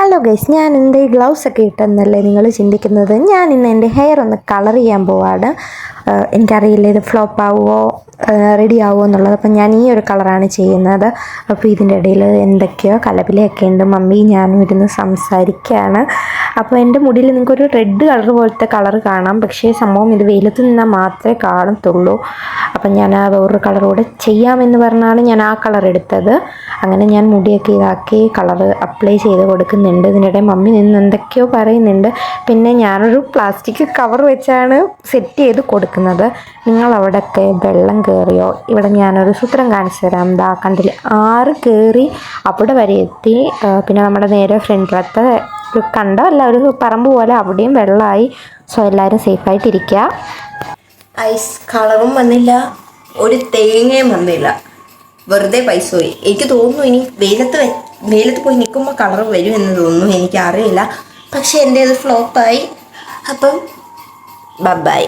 Hello guys, ഞാൻ എൻ്റെ gloves ഒക്കെ ഇട്ടെന്നല്ലേ നിങ്ങൾ ചിന്തിക്കുന്നത്. ഞാൻ ഇന്ന് എൻ്റെ ഹെയർ ഒന്ന് കളർ ചെയ്യാൻ പോവാണ്. എനിക്കറിയില്ല ഇത് ഫ്ലോപ്പ് ആവുമോ റെഡി ആവുമോ എന്നുള്ളത്. അപ്പം ഞാൻ ഈ ഒരു കളറാണ് ചെയ്യുന്നത്. അപ്പോൾ ഇതിൻ്റെ ഇടയിൽ എന്തൊക്കെയോ കലപിലയൊക്കെ ഉണ്ട്. മമ്മി ഞാനും ഇരുന്ന് സംസാരിക്കുകയാണ്. അപ്പോൾ എൻ്റെ മുടിയിൽ നിങ്ങൾക്കൊരു റെഡ് കളർ പോലത്തെ കളർ കാണാം, പക്ഷേ സംഭവം ഇത് വെയിലത്ത് നിന്നാൽ മാത്രമേ കാണത്തുള്ളൂ. അപ്പം ഞാൻ ആ വേറൊരു കളറൂടെ ചെയ്യാമെന്ന് പറഞ്ഞാണ് ഞാൻ ആ കളർ എടുത്തത്. അങ്ങനെ ഞാൻ മുടിയൊക്കെ ഇതാക്കി കളർ അപ്ലൈ ചെയ്ത് കൊടുക്കുന്നുണ്ട്. ഇതിനിടെ മമ്മി നിന്ന് എന്തൊക്കെയോ പറയുന്നുണ്ട്. പിന്നെ ഞാനൊരു പ്ലാസ്റ്റിക് കവർ വെച്ചാണ് സെറ്റ് ചെയ്ത് കൊടുക്കുന്നത്. നിങ്ങളവിടെയൊക്കെ വെള്ളം കയറിയോ? ഇവിടെ ഞാനൊരു സൂത്രം കാണിച്ചു തരാം. ദാ കണ്ടില്ലേ, 6 കയറി അവിടെ വരെ എത്തി. പിന്നെ നമ്മുടെ നേരെ ഫ്രണ്ടിലത്തെ ഒരു കണ്ടമല്ല, ഒരു പറമ്പ് പോലെ അവിടെയും വെള്ളമായി. സോ എല്ലാവരും സേഫായിട്ടിരിക്കുക. ഐസ് കളറും വന്നില്ല, ഒരു തേങ്ങയും വന്നില്ല, വെറുതെ പൈസ പോയി. എനിക്ക് തോന്നുന്നു ഇനി വെയിലത്ത് പോയി നിൽക്കുമ്പോൾ കളർ വരുമെന്ന് തോന്നുന്നു, എനിക്കറിയില്ല. പക്ഷെ എൻ്റെ അത് ഫ്ലോപ്പായി. അപ്പം ബൈ.